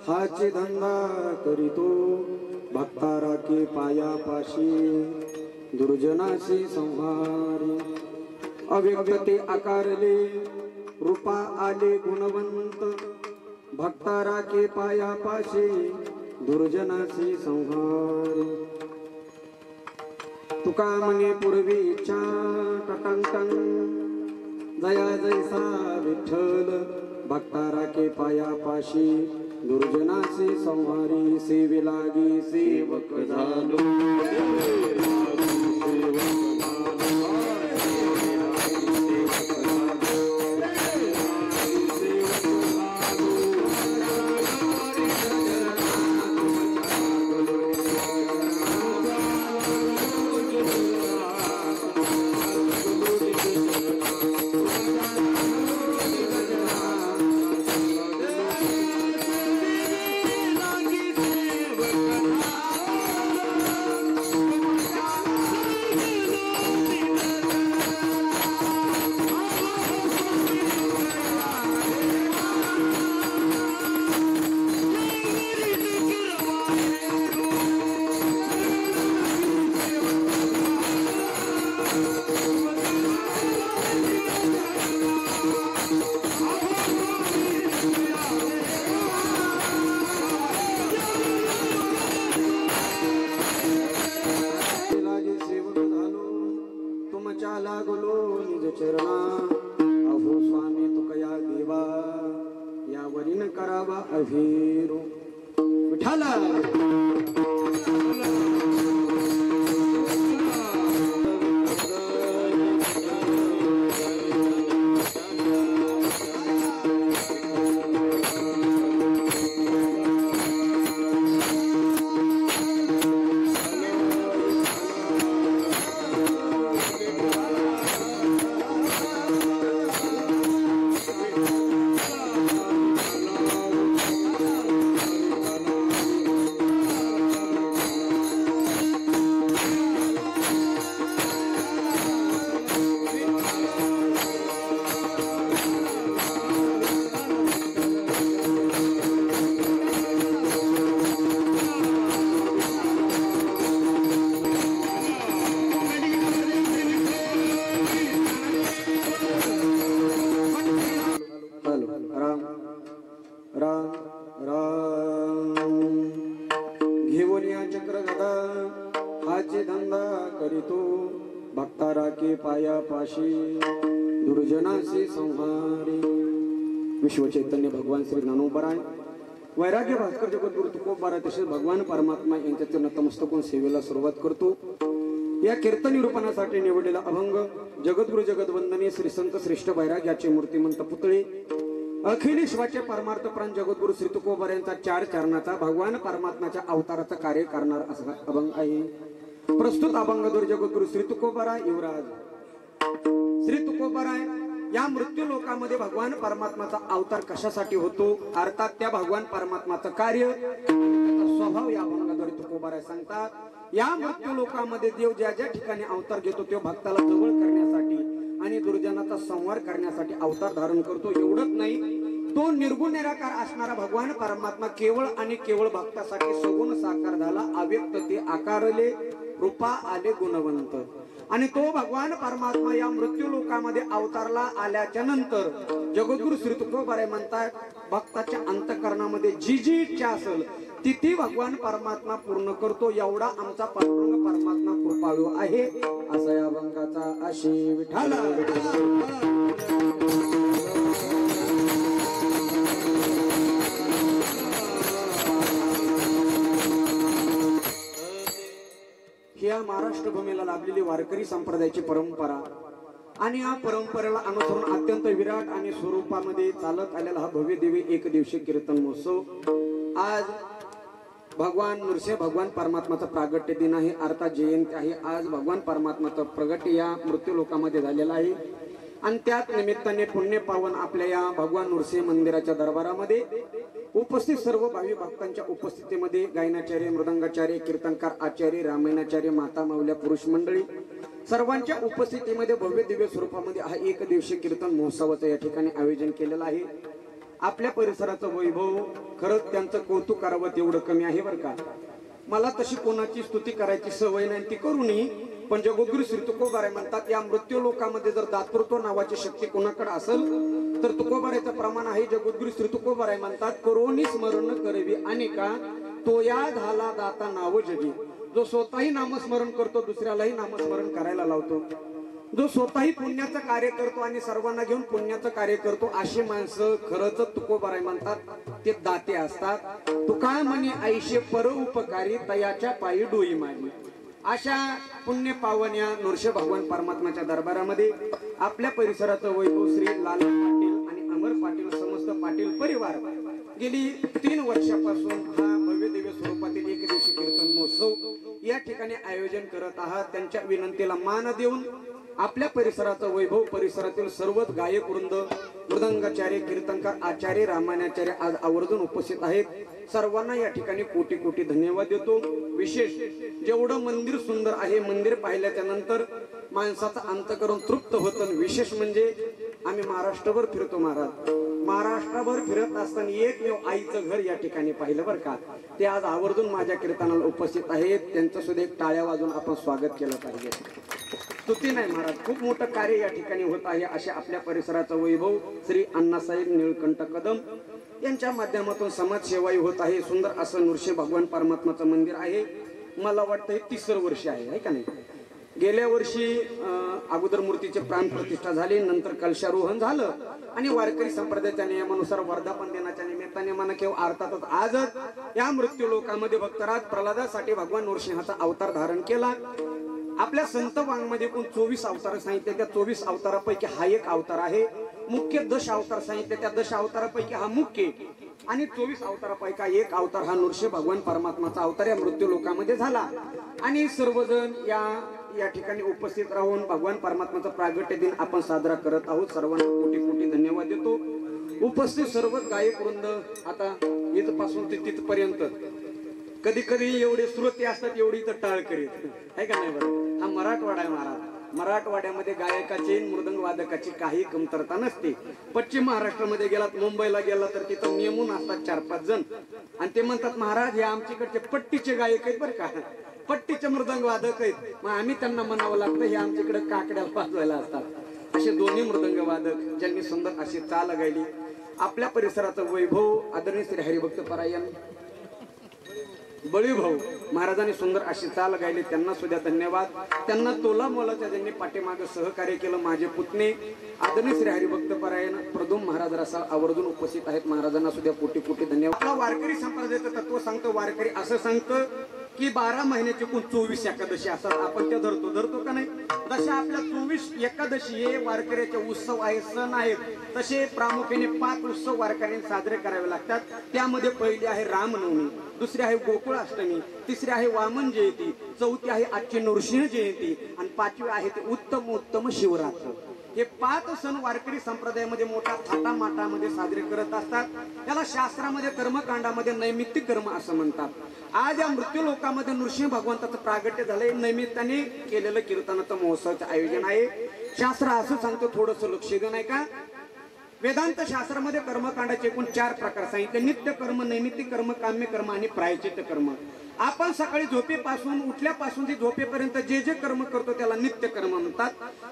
हाचे धंदा करीतो भक्ता राखे पायापाशी दुर्जनाशी संहारी अव्यक्ते आकारले रूपा आले गुणवंत भक्ता राखे पायापाशी दुर्जनाशी संहारी तुका म्हणे पूर्वीच्या टटंटन जया जैसा विठ्ठल भक्ता राखे पायापाशी दुर्जनाशी संहारी सेवे लागी सेवक झालो लागलो निज चरणा अहो स्वामी तुकया देवा यावरीन करावा अभिरू विठाला हाचे धंदा करीतो भक्ता राखे पायापाशी दुर्जनाशी संहारी विश्व चैतन्य भगवान श्री ज्ञानोबराय वैराग्य भास्कर जगद्गुरु तुकोबाराय तसेच भगवान परमात्मा यांच्या नतमस्तकोन सेवेला सुरुवात करतो। या कीर्तन निरूपणासाठी निवडलेला अभंग जगद्गुरु जगद्वंदनीय श्री संत श्रेष्ठ वैराग्याचे मूर्तिमंत पुतळे अखिल विश्वाचे परमार्थ प्राण जगद्गुरु श्री तुकोबार यांचा 4 चरणाचा भगवान परमात्म्याच्या अवताराचा कार्य करणार असा अभंग आहे। प्रस्तुत अभंगाद्वार जगद्गुरु श्री तुकोबाराय युवराज श्री तुकोबाराय या मृत्यू लोकामध्ये भगवान परमात्म्याचा अवतार कशासाठी होतो अर्थात त्या भगवान परमात्म्याचं कार्य स्वभाव या अभंगाद्वारे तुकोबाराय सांगतात। या मृत्यू लोकामध्ये देव ज्या ज्या ठिकाणी अवतार घेतो तो भक्ताला जवळ करण्यासाठी आणि दुर्जनाचा संहार करण्यासाठी अवतार धारण करतो। एवढंच नाही तो निर्गुण निराकार असणारा भगवान परमात्मा केवळ आणि केवळ भक्तासाठी सगुण साकार झाला अव्यक्त ते आकारले रूपा आले गुणवंत आणि तो भगवान परमात्मा या मृत्यू लोकामध्ये अवतारला आल्याच्या नंतर जगद्गुरु श्री तुकोबाराय म्हणतात भक्ताच्या अंतःकरणामध्ये जी जी इच्छा असेल ती भगवान परमात्मा पूर्ण करतो। एवढा आमचा पांडुरंग परमात्मा कृपाळू आहे असा या अभंगाचा आशी विठाला या महाराष्ट्र भूमीला लाभलेली वारकरी संप्रदायाची परंपरा आणि या परंपरेला अनुसरून अत्यंत विराट आणि स्वरूपामध्ये चालत आलेला हा भव्य दिव्य एक दिवसीय कीर्तन महोत्सव आज भगवान नृसिंह भगवान परमात्माचा प्रागट्य दिन आहे अर्थात जयंती आहे। आज भगवान परमात्माचा प्रगट या मृत्यू लोकामध्ये झालेला आहे आणि त्याच निमित्ताने पुण्य पावन आपल्या या भगवान नृसिंह मंदिराच्या दरबारामध्ये उपस्थित सर्व भावी भक्तांच्या उपस्थितीमध्ये गायनाचार्य मृदंगाचार्य कीर्तनकार आचार्य रामायणाचार्य माता माऊल्या पुरुष मंडळी सर्वांच्या उपस्थितीमध्ये भव्य दिव्य स्वरूपामध्ये हा एक दिवसीय कीर्तन महोत्सवाचं या ठिकाणी आयोजन केलेलं आहे। आपल्या परिसराचं वैभव खरंच त्यांचं कौतुक करावं तेवढं कमी आहे बरं का. मला तशी कोणाची स्तुती करायची सवय नाही, ती करू नये. पण जगद्गुरु श्री तुकोबाराय म्हणतात, या मृत्यू लोकामध्ये जर दातृत्व नावाची शक्ती कोणाकडे असेल तर तुकोबारायचं प्रमाण आहे. जगद्गुरु श्री तुकोबाराय म्हणतात, करोनी स्मरण करवी अनेका तो या झाला दाता नाव जगी. जो स्वतःही नामस्मरण करतो दुसऱ्यालाही नामस्मरण करायला लावतो, जो स्वतःही पुण्याचं कार्य करतो आणि सर्वांना घेऊन पुण्याचं कार्य करतो, अशी माणसं खरंच तुकोबाराय म्हणतात ते दाते असतात. तुका म्हणे ऐशे पर उपकारी तयाच्या पायी डोई मारी. अशा पुण्य पावन्या नृसिंह भगवान परमात्माच्या दरबारामध्ये आपल्या परिसराचं वैभव श्री लाल पाटील आणि अमर पाटील समस्त पाटील परिवार गेली 3 वर्षापासून हा भव्य दिव्य स्वरूपातील एक दिवशी कीर्तन महोत्सव या ठिकाणी आयोजन करत आहात. त्यांच्या विनंतीला मान देऊन आपल्या परिसराचं वैभव, परिसरातील सर्वच गायक वृंद, मृदंगाचार्य, कीर्तनकार, आचार्य, रामायणाचार्य आज आवर्जून उपस्थित आहेत. सर्वांना या ठिकाणी कोटी कोटी धन्यवाद देतो. विशेष जेवढं मंदिर सुंदर आहे, मंदिर पाहिल्याच्या नंतर माणसाचा अंतःकरण तृप्त होतं. विशेष म्हणजे आम्ही महाराष्ट्रभर फिरतो महाराज. महाराष्ट्रभर फिरत असताना एकमेव आईचं घर या ठिकाणी पाहिलं बरं का. ते आज आवर्जून माझ्या कीर्तनाला उपस्थित आहेत. त्यांचं सुद्धा एक टाळ्या वाजून आपण स्वागत केलं पाहिजे. स्तुती नाही महाराज, खूप मोठं कार्य या ठिकाणी होत आहे. अशा आपल्या परिसराचं वैभव श्री अण्णासाहेब निळकंठ कदम यांच्या माध्यमातून समाजसेवाही होत आहे. सुंदर असं नृसिंह भगवान परमात्माचं मंदिर आहे. मला वाटतं हे 3रं वर्ष आहे का नाही. गेल्या वर्षी अगोदर मूर्तीचे प्राण प्रतिष्ठा झाली, नंतर कलशारोहण झालं आणि वारकरी संप्रदायाच्या नियमानुसार वर्धापन दिनाच्या निमित्ताने म्हणा किंवा अर्थातच आजच या मृत्यू लोकांमध्ये भक्तराज प्रल्हादासाठी भगवान नृसिंहाचा अवतार धारण केला. आपल्या संत वाङ्मयामध्ये एकूण 24 अवतार सांगितले. त्या 24 अवतारापैकी हा एक अवतार आहे. मुख्य 10 अवतार सांगितले. त्या 10 अवतारापैकी हा मुख्य आणि 24 अवतारापैकी एक अवतार हा नृसिंह भगवान परमात्माचा अवतार या मृत्यू लोकांमध्ये झाला. आणि सर्वजण या ठिकाणी उपस्थित राहून भगवान परमात्माचा प्रागट्य दिन आपण साजरा करत आहोत. सर्वांना कोटी कोटी धन्यवाद देतो. उपस्थित सर्वच गायक वृंद आता इथपासून ते तिथपर्यंत कधी कधी एवढे श्रोते असतात, एवढी तर टाळ करीत आहे का नाही बरं. हा मराठवाडा आहे महाराज. मराठवाड्यामध्ये गायकाची मृदंग वादकाची काही कमतरता नसते. पश्चिम महाराष्ट्रामध्ये गेलात, मुंबईला गेला तर तिथं नेमून असतात 4-5 जण आणि ते म्हणतात महाराज हे आमच्याकडचे पट्टीचे गायक आहेत बरं का, पट्टीचे मृदंग वादक आहेत. मग आम्ही त्यांना म्हणावं लागतं हे आमच्याकडे काकड्याला वाजवायला असतात. असे दोन्ही मृदंग वादक ज्यांनी सुंदर अशी चाल गायली. आपल्या परिसराचं वैभव आदरणीय श्री हरिभक्त परायण बळीभाऊ महाराजांनी सुंदर अशी चाल गायली. त्यांना सुद्धा धन्यवाद. त्यांना तोला मोलाच्या ज्यांनी पाठीमागे सहकार्य केलं माझे पुतणे आदरणीय श्री हरिभक्त परायण प्रदुम महाराज रसाळ आवर्जून उपस्थित आहेत. महाराजांना सुद्धा कोटी कोटी धन्यवाद. आपला वारकरी संप्रदायाचं तत्व सांगतो. वारकरी असं सांगतं की 12 महिन्याचे एकूण 24 एकादशी असतात. आपण त्या धरतो का नाही. जशा आपल्या 24 एकादशी हे वारकऱ्याचे उत्सव आहे, सण आहेत, तसे प्रामुख्याने 5 उत्सव वारकऱ्यांनी साजरे करावे लागतात. त्यामध्ये पहिली आहे रामनवमी, दुसरी आहे गोकुळाष्टमी, तिसरी आहे वामन जयंती, चौथी आहे आजची नृसिंह जयंती आणि 5वी आहे ते उत्तम शिवरात्र. हे 5 सण वारकरी संप्रदायामध्ये मोठा थाटामाटामध्ये साजरे करत असतात. त्याला शास्त्रामध्ये कर्मकांडामध्ये नैमित्तिक कर्म असं म्हणतात. आज या मृत्यू लोकांमध्ये नृसिंह भगवंताचं प्रागट्य झालंय. नैमित्ताने केलेलं कीर्तनाचं महोत्सवाचं आयोजन आहे. शास्त्र असं सांगतो, थोडस लक्ष देऊ नाही का. वेदांत शास्त्रामध्ये कर्मकांडाचे एकूण 4 प्रकार सांगितले. नित्य कर्म, नैमित्तिक कर्म, काम्य कर्म आणि प्रायश्चित्त कर्म. आपण सकाळी झोपेपासून उठल्यापासून ते झोपेपर्यंत जे जे कर्म करतो त्याला नित्य कर्म म्हणतात.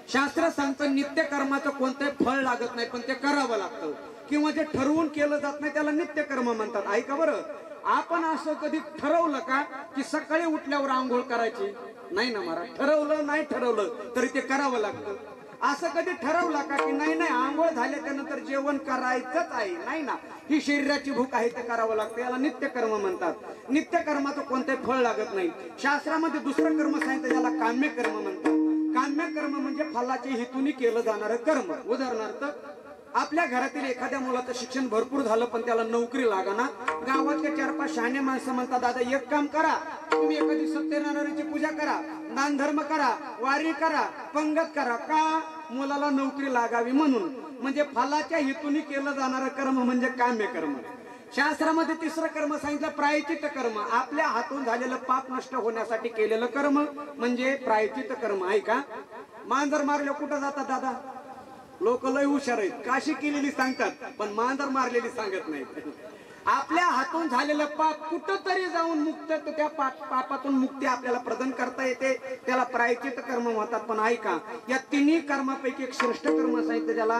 शास्त्र सांगतं नित्य कर्माचं कोणतंही फळ लागत नाही, पण ते करावं लागतं किंवा जे ठरवून केलं जात नाही त्याला नित्य कर्म म्हणतात. ऐका बरं, आपण असं कधी ठरवलं का की सकाळी उठल्यावर आंघोळ करायची नाही ना महाराज. ठरवलं नाही ठरवलं तरी ते करावं लागतं. असं कधी ठरवलं का की नाही आंघोळ झाल्यानंतर जेवण करायचंच आहे, नाही ना, ही शरीराची भूक आहे ते करावं लागतं. याला नित्य कर्म म्हणतात. नित्य कर्माचं कोणतंही फळ लागत नाही. शास्त्रामध्ये दुसरं कर्म सांगितलं ज्याला काम्य कर्म म्हणतात. काम्य कर्म म्हणजे फलाच्या हेतूने केलं जाणारं कर्म. उदाहरणार्थ आपल्या घरातील एखाद्या मुलाचं शिक्षण भरपूर झालं पण त्याला नोकरी लागाना. गावातले 4-5 शहाणे माणसं म्हणतात दादा एक काम करा, तुम्ही एखादी सत्यनारायणाची पूजा करा, दान धर्म करा, वारी करा, पंगत करा. का? मुलाला नोकरी लागावी म्हणून. म्हणजे फलाच्या हेतूने केलं जाणारं कर्म म्हणजे काम्य कर्म. शास्त्रामध्ये 3रं कर्म सांगितलं प्रायश्चित्त कर्म. आपल्या हातून झालेलं पाप नष्ट होण्यासाठी केलेलं कर्म म्हणजे प्रायश्चित्त कर्म आहे का. मांजर मारलं कुठं जातात दादा, लोक लय हुशार आहेत, काशी केलेली सांगतात पण मांजर मारलेली सांगत नाहीत. आपल्या हातून झालेलं पाप कुठंतरी जाऊन मुक्त, त्या पापातून मुक्ती आपल्याला प्रदान करता येते, त्याला प्रायश्चित्त कर्म म्हणतात. पण ऐका, या तिन्ही कर्मापैकी एक श्रेष्ठ कर्म सांगितलं, ज्याला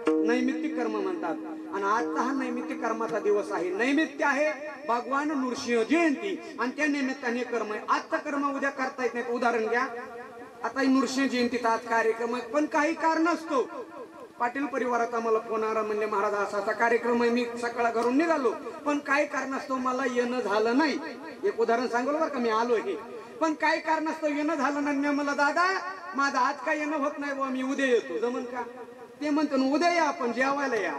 नैमित्तिक कर्म म्हणतात. आणि आजचा हा नैमित्तिक कर्माचा दिवस आहे. नैमित्य आहे भगवान नृसिंह जयंती आणि त्या निमित्ताने कर्म आहे. आजचा कर्म उद्या करता येत नाही. उदाहरण घ्या, आता नृसिंह जयंतीचा आज कार्यक्रम आहे, पण काही कारण असतो. पाटील परिवाराचा मला फोन आला, म्हणजे महाराज असा असा कार्यक्रम आहे, मी सकाळ घरून निघालो पण काही कारणास्तव मला येणं झालं नाही. एक उदाहरण सांगू बरं का, मी आलो हे पण काही कारणास्तव येणं झालं नाही. मी मला दादा माझं आज काय येणं होत नाही बुवा, मी उद्या येतो, जमन का? ते म्हणतो उद्या या, आपण जेवायला या.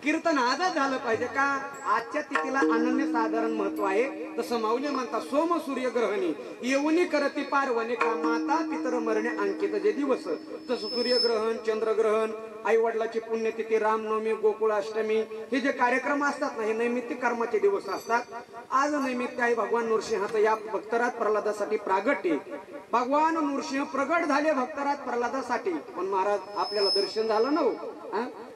कीर्तन आजच झालं पाहिजे का? आजच्या तिथीला अनन्य साधारण महत्व आहे. तसं माऊली म्हणतात, सोम सूर्य ग्रहणी येऊनी करती पार्वणे का, माता पितर मरणे अंकित जे दिवस. तसं सूर्यग्रहण, चंद्रग्रहण, आई वडिलाची पुण्यतिथी, रामनवमी, गोकुळाष्टमी, हे जे कार्यक्रम असतात ना, हे नैमित्तिक कर्माचे दिवस असतात. आज नैमित्य आहे भगवान नृसिंहाचं या भक्तराज प्रल्हादासाठी प्रागट्य. भगवान नृसिंह प्रगट झाले भक्तराज प्रल्हादासाठी, पण महाराज आपल्याला दर्शन झालं ना हो,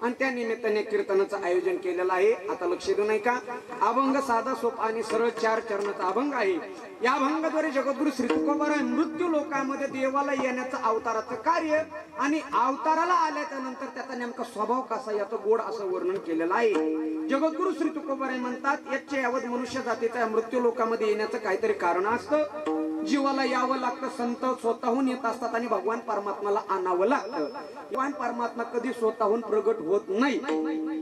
आणि त्या निमित्ताने कीर्तनाचं आयोजन केलेलं आहे. आता लक्ष देऊ नाही का, अभंग साधा सोपा आणि सरळ 4 चरणाचा अभंग आहे. या अभंगाद्वारे जगद्गुरु श्री तुकोबाराय मृत्यू लोकांमध्ये देवाला येण्याचं अवताराचं कार्य आणि अवताराला आल्याच्या नंतर त्याचा नेमका स्वभाव कसा याचं गोड असं वर्णन केलेलं आहे. जगद्गुरु श्री तुकोबाराय म्हणतात, याचे यावत मनुष्य जातीच्या मृत्यू लोकांमध्ये येण्याचं काहीतरी कारण असतं. जीवाला यावं लागतं, संत स्वतःहून येत असतात आणि भगवान परमात्माला आणावं लागतं. भगवान परमात्मा कधी स्वतःहून प्रगट होत नाही.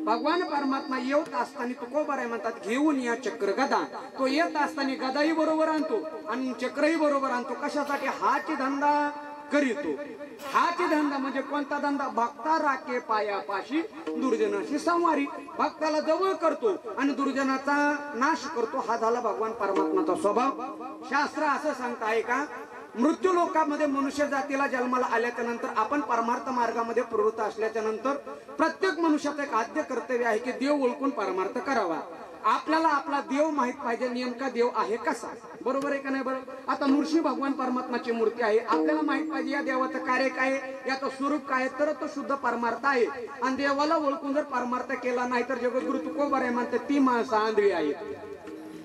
भगवान परमात्मा येत असताना तुकोबाराय म्हणतात, घेऊन या चक्र गदा. तो येत असताना गदाही बरोबर आणतो आणि चक्रही बरोबर आणतो. कशासाठी? हाची धंदा करीतो. हाची धंदा म्हणजे कोणता धंदा? भक्ता राखे पायापाशी दुर्जनाशी संवारी. भक्ताला जवळ करतो आणि दुर्जनाचा नाश करतो. हा झाला भगवान परमात्माचा स्वभाव. शास्त्र असं सांगत आहे का, मृत्यू लोकांमध्ये मनुष्य जातीला जन्माला आल्याच्या नंतर आपण परमार्थ मार्गामध्ये प्रवृत्त असल्याच्या नंतर प्रत्येक मनुष्याचं एक आद्य कर्तव्य आहे की देव ओळखून परमार्थ करावा. आपल्याला आपला देव माहित पाहिजे, नेमका देव आहे कसा. बरोबर आहे का नाही? बरोबर. आता नृसिंह भगवान परमात्माची मूर्ती आहे, आपल्याला माहित पाहिजे या देवाचं कार्य काय, याचं स्वरूप काय, तर तो शुद्ध परमार्थ आहे. आणि देवाला ओळखून जर परमार्थ केला नाही तर जगद्गुरु तुकोबाराय म्हणतात, ती माणसं आंधळी आहेत.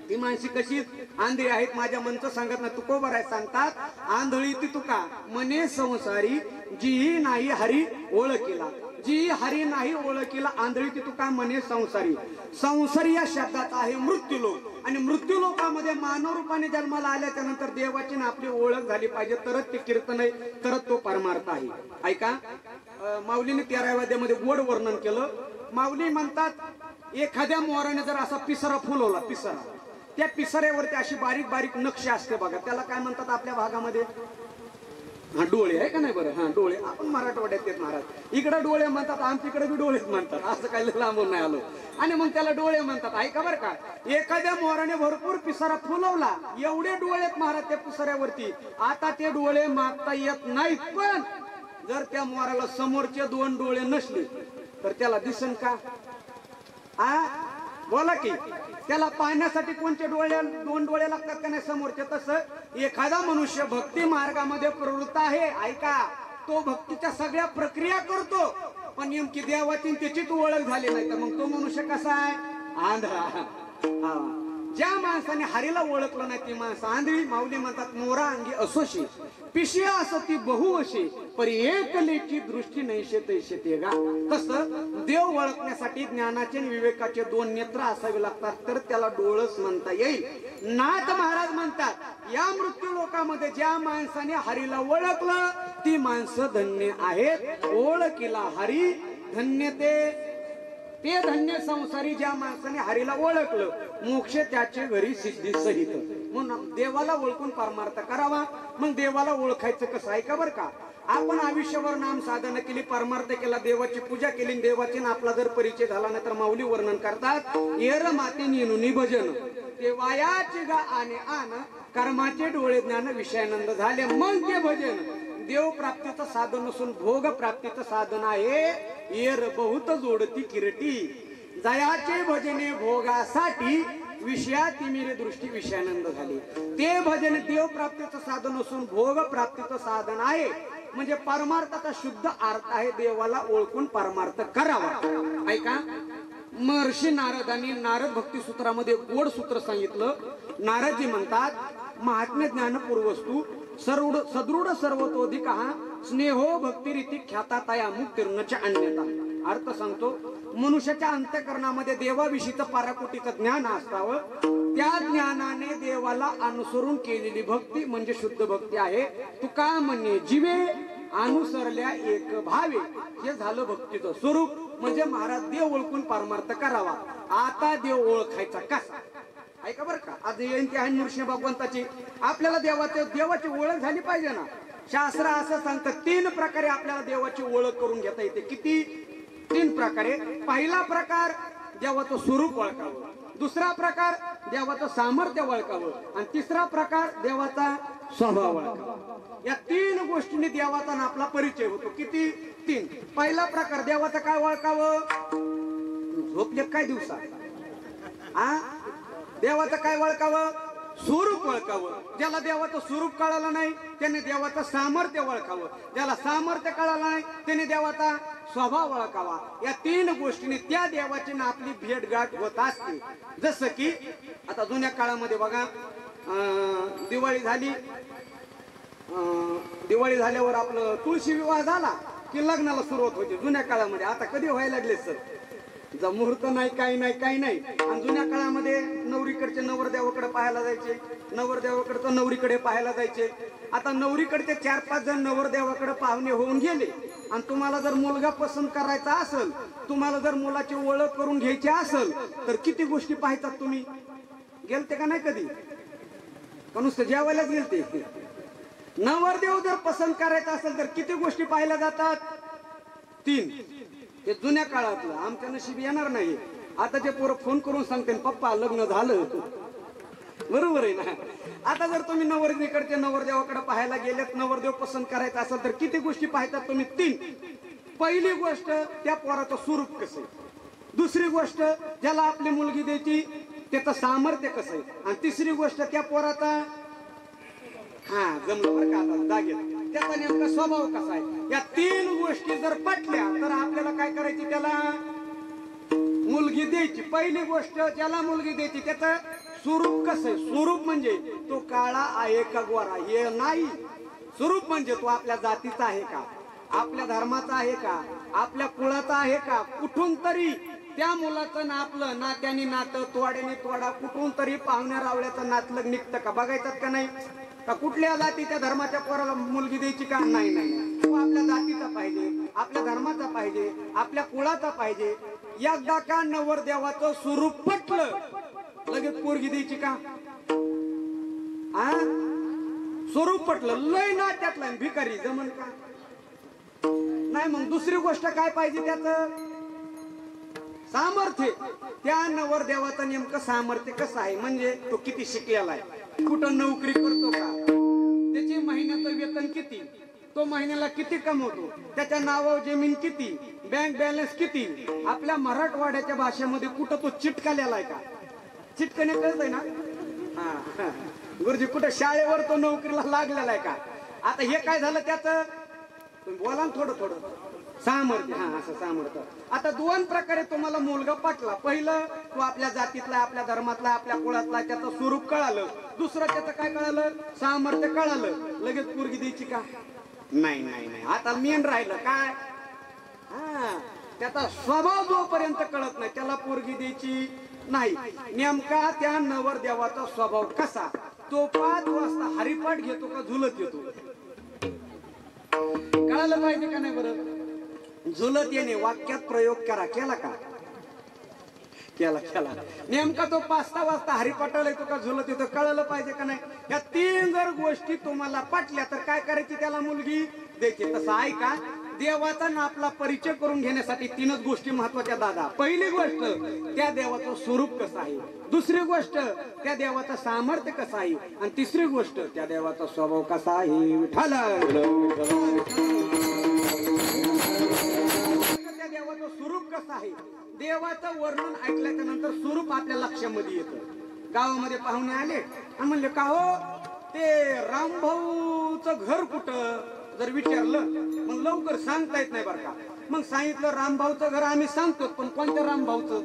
ती माणसी कशी आंधळी आहेत? माझ्या मनचं सांगत ना, तुकोबाराय सांगतात, आंधळी ती तुका मने संसारी, जी नाही हरी ओळखीला. जी हरी नाही ओळखीला आंधळी ती तुका मने संसारी. संसारी या शब्दाचा आहे मृत्यूलोक, आणि मृत्यूलोकामध्ये मानव रूपाने जन्माला आल्याच्या नंतर देवाची आपली ओळख झाली पाहिजे, तरच ते कीर्तन आहे, तरच तो परमार्थ आहे. ऐका, माऊलीने 13व्या अध्यायामध्ये गोड वर्णन केलं. माऊली म्हणतात, एखाद्या मोराने जर असा पिसारा फुलवला, पिसारा, त्या पिसाऱ्यावरती अशी बारीक बारीक नक्षी असते बघा, त्याला काय म्हणतात आपल्या भागामध्ये? हा, डोळे आहे का नाही? बरं, हा, डोळे. आपण मराठवाड्यात येत महाराज, इकडे डोळे म्हणतात, आमच्याकडे बी डोळेच म्हणतात, असं काही लांबून नाही आलो. आणि मग त्याला डोळे म्हणतात. ऐका बरं का, एखाद्या मोराने भरपूर पिसारा फुलवला, एवढे डोळे महाराज त्या पिसाऱ्यावरती. आता ते डोळे मागता येत नाहीत, पण जर त्या मोराला समोरचे 2 डोळे नसले तर त्याला दिसन का? बोला की, त्याला पाहण्यासाठी कोणते डोळे? 2 डोळे लागतात का नाही समोरचे? तसं एखादा मनुष्य भक्ती मार्गामध्ये प्रवृत्त आहे, ऐका, तो भक्तीच्या सगळ्या प्रक्रिया करतो, पण नेमकी देवाची त्याचीच ओळख झाली नाही तर मग तो मनुष्य कसा आहे? आंधळा. ज्या माणसाने हरीला ओळखलं नाही ती माणसं आंधळी. माऊली म्हणतात, मोरा अंगी असोशी पिशिया असती बहुवशी, पर एक लेची दृष्टी नैशे तैशे ते गा. तसं देव ओळखण्यासाठी ज्ञानाचे आणि विवेकाचे 2 नेत्र असावे लागतात, तर त्याला डोळस म्हणता येईल. नाथ महाराज म्हणतात, या मृत्यू लोकांमध्ये ज्या माणसाने हरीला ओळखलं ती माणसं धन्य आहेत. ओळखीला हरी धन्य ते धन्य संसारी. ज्या माणसाने हरीला ओळखलं, मोक्ष त्याचे घरी सिद्धी सहित. म्हणून देवाला ओळखून परमार्थ करावा. मग देवाला ओळखायचं कसं? ऐका बरं का, आपण आयुष्यभर नाम साधना केली, परमार्थ केला, देवाची पूजा केली, देवाची आपला जर परिचय झाला नाही तर माऊली वर्णन करतात, येर माते नेनुनी भजन ते वायाची गा आने आन, कर्माचे डोळे ज्ञान विषयानंद झाले, मग ते भजन. देव प्राप्तीचं साधन नसून भोग प्राप्तीचं साधन आहे. येर बहुत जोडती किरटी, जयाचे भजने भोगासाठी, विषयाती मेरे दृष्टी विषयानंद झाली. ते भजन देव प्राप्तीचं साधन असून भोग प्राप्तीचं साधन आहे. म्हणजे परमार्थाचा शुद्ध अर्थ आहे देवाला ओळखून परमार्थ करावा. ऐका, महर्षी नारदांनी नारद भक्ती सूत्रामध्ये गोड सूत्र सांगितलं. नारदजी म्हणतात, महात्म्य ज्ञान पूर्वस्तू सदृढ सर्वतोधिक स्नेहो भक्तिरीती ख्यातातया मुक्तिर्नच अन्यता. अर्थ सांगतो, मनुष्याच्या अंतःकरणामध्ये देवाविषयीचं पराकोटीचं ज्ञान असावं. त्या ज्ञानाने देवाला अनुसरून केलेली भक्ती म्हणजे शुद्ध भक्ती आहे. तुका म्हणे जीवे अनुसरल्या एक भावे, हे झालं भक्तीचं स्वरूप. म्हणजे महाराज देव ओळखून परमार्थ करावा. आता देव ओळखायचा कसा? ऐका बरं का, आज जयंती आहे नृसिंह भगवंताची. आपल्याला देवाची ओळख झाली पाहिजे ना. शास्त्र असं सांगतं 3 प्रकारे आपल्याला देवाची ओळख करून घेता येते. किती? 3 प्रकारे. पहिला प्रकार देवाचं स्वरूप ओळखावं, दुसरा प्रकार देवाचं सामर्थ्य ओळखावं, आणि तिसरा प्रकार देवाचा स्वभाव ओळखावा. या 3 गोष्टींनी देवाचा आणि आपला परिचय होतो. किती? 3. पहिला प्रकार देवाचं काय ओळखावं? झोपले काय दिवसा? देवाचं काय ओळखावं? स्वरूप ओळखावं. ज्याला देवाचं स्वरूप कळालं नाही त्याने देवाचं सामर्थ्य ओळखावं. ज्याला सामर्थ्य कळालं नाही त्याने देवाचा स्वभाव ओळखावा. या 3 गोष्टींनी त्या देवाची ना आपली भेट गाठ होत असते. जसं की आता जुन्या काळामध्ये बघा, दिवाळी झाली, दिवाळी झाल्यावर आपलं तुळशी विवाह झाला की लग्नाला सुरुवात होती जुन्या काळामध्ये. आता कधी व्हायला लागले सर? मुहूर्त नाही, काही नाही, काही नाही. आणि जुन्या काळामध्ये नवरीकडचे नवरदेवाकडे पाहायला जायचे, नवरदेवाकडचं नवरीकडे पाहायला जायचे. आता नवरीकडचे 4-5 जण नवरदेवाकडे पाहुणे होऊन गेले. आणि तुम्हाला जर मुलगा पसंत करायचा असेल, तुम्हाला जर मुलाची ओळख करून घ्यायची असेल, तर किती गोष्टी पाहतात तुम्ही? गेलते का नाही कधी? का नुसतं जेवायलाच गेलते? नवरदेव जर पसंत करायचा असेल तर किती गोष्टी पाहायला जातात? 3. हे जुन्या काळातलं. आमच्या नशीब येणार नाही. आता जे पोरं फोन करून सांगते, पप्पा लग्न झालं. बरोबर आहे ना? आता जर तुम्ही नवरदेवाकडे नवरदेवाकडे पाहायला गेलेत, नवरदेव पसंत करायचा असेल तर किती गोष्टी पाहतात तुम्ही? 3. पहिली गोष्ट त्या पोराचं स्वरूप कसं आहे. दुसरी गोष्ट ज्याला आपली मुलगी द्यायची त्याचं सामर्थ्य कसं आहे. आणि तिसरी गोष्ट त्या पोराचा जमलं बरं का आता जागेत, त्याचा नेमका स्वभाव कसा आहे. या 3 गोष्टी जर पटल्या तर आपल्याला काय करायची? त्याला मुलगी द्यायची. पहिली गोष्ट, ज्याला मुलगी द्यायची त्याचं स्वरूप कसं आहे. स्वरूप म्हणजे तो काळा आहे का गोरा हे नाही. स्वरूप म्हणजे तो आपल्या जातीचा आहे का, आपल्या धर्माचा आहे का, आपल्या कुळाचा आहे का. कुठून तरी त्या मुलाचं ना आपलं नात्याने नातं, तोड्याने तोडा, कुठून तरी पाहुण्या रावळ्याचं नातलग निघतं का? बघायचं का नाही? का कुठल्या जातीच्या धर्माच्या पोराला मुलगी द्यायची का? नाही नाही. तो आपल्या जातीचा पाहिजे, आपल्या धर्माचा पाहिजे, आपल्या कुळाचा पाहिजे. एकदा का नवरदेवाचं स्वरूप पटलं लगेच पोरगी द्यायची का? स्वरूप पटलं, लय नात्यातला भिकारी जमन का? नाही. मग दुसरी गोष्ट काय पाहिजे? त्याचं सामर्थ्य. त्या नवरदेवाचं नेमकं सामर्थ्य कसं आहे, म्हणजे तो किती शिकलेला आहे, कुठं नोकरी करतो का, त्याची महिन्याचं वेतन किती, तो महिन्याला किती कमवतो, त्याच्या नावावर जमीन किती, बँक बॅलन्स किती. आपल्या मराठवाड्याच्या भाषेमध्ये कुठं तो चिटकालेला आहे का? चिटकणे कळतंय ना? गुरुजी कुठं शाळेवर तो नोकरीला लागलेला आहे का? आता हे काय झालं त्याचं? बोला ना थोडं थोडं. सामर्थ्य. असं सामर्थ्य. आता 2 प्रकारे तुम्हाला मुलगा पटला. पहिलं, तो आपल्या जातीतला, आपल्या धर्मातला, आपल्या कुळातला, त्याचं स्वरूप कळालं. दुसरं त्याचं काय कळालं? सामर्थ्य कळालं. लगेच पोरगी द्यायची का? नाही नाही नाही. आता मेन राहिलं काय? त्याचा स्वभाव जोपर्यंत कळत नाही त्याला पोरगी द्यायची नाही. नेमका त्या नवरदेवाचा स्वभाव कसा, तो 5 वाजता हरिपाठ घेतो का झुलत येतो? कळालं पाहिजे का नाही? बरं, झुलत येणे वाक्यात प्रयोग करा. केला का? केला. नेमका तो 5-6 वाजता हरिपाठाला येतो का झुलत येतो? कळालं पाहिजे का नाही? या 3 जर गोष्टी तुम्हाला पटल्या तर काय करायची? त्याला मुलगी द्यायची. तसं आहे का? देवाचा ना आपला परिचय करून घेण्यासाठी 3च गोष्टी महत्वाच्या दादा. पहिली गोष्ट, त्या देवाचं स्वरूप कसं आहे. दुसरी गोष्ट, त्या देवाचं सामर्थ्य कसं आहे. आणि तिसरी गोष्ट, त्या देवाचा स्वभाव कसा आहे. विठ्ठल. त्या देवाचं स्वरूप कसं आहे. देवाचं वर्णन ऐकल्याच्या नंतर स्वरूप आपल्या लक्षामध्ये येतं. गावामध्ये पाहुणे आले आणि म्हणले, का हो ते रामभाऊचं घर कुठं? जर विचारलं मग लवकर सांगता येत नाही बरं का. मग सांगितलं रामभाऊचं घर आम्ही सांगतो, पण कोणत्या रामभाऊचं?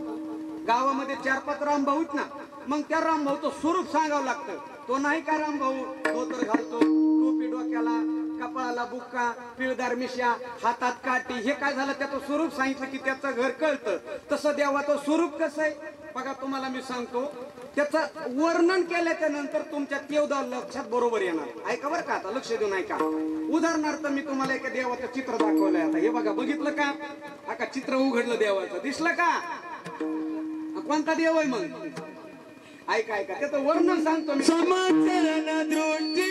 गावामध्ये 4-5 रामभाऊत ना, मग त्या रामभाऊचं स्वरूप सांगावं लागतं. तो नाही का रामभाऊ धोतर घालतो, टोपी डोक्याला, कपाळाला बुक्का, पिळदार मिश्या, हातात काठी, हे काय झालं त्याचं स्वरूप सांगितलं की त्याचं घर कळतं. तसं देवाचं स्वरूप कसं आहे बघा, तुम्हाला मी सांगतो. त्याचं वर्णन केल्याच्या नंतर तुमच्या तेवढा लक्षात बरोबर येणार. ऐका बरं का, आता लक्ष देऊन ऐका. उदाहरणार्थ मी तुम्हाला एका देवाचं चित्र दाखवलंय. आता हे बघा, बघितलं का? आता चित्र उघडलं देवाचं, दिसलं का? कोणता देव आहे मग? ऐका ऐका, त्याचं वर्णन सांगतो मी. समाचरण दृष्टी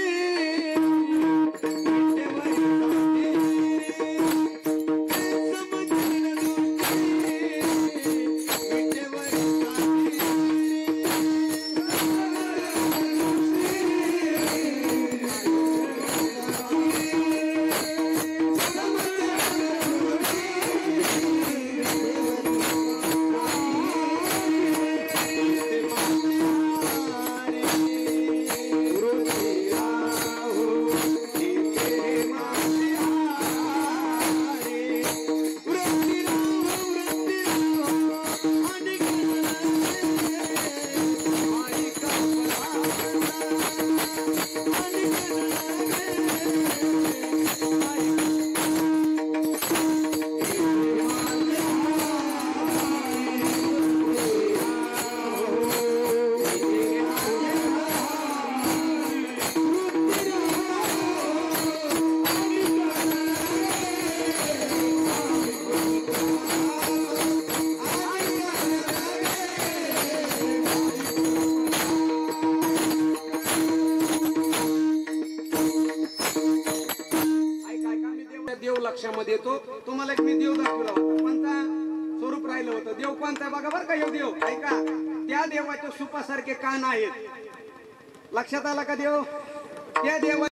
लक्षामध्ये येतो. तुम्हाला एक मी देव दाखवला होता, कोणता स्वरूप राहिलं होतं. देव कोणता आहे बघा बरं का. हे देव ऐका, त्या देवाच्या सुपासारखे कान आहेत. लक्षात आला का देव? त्या देवा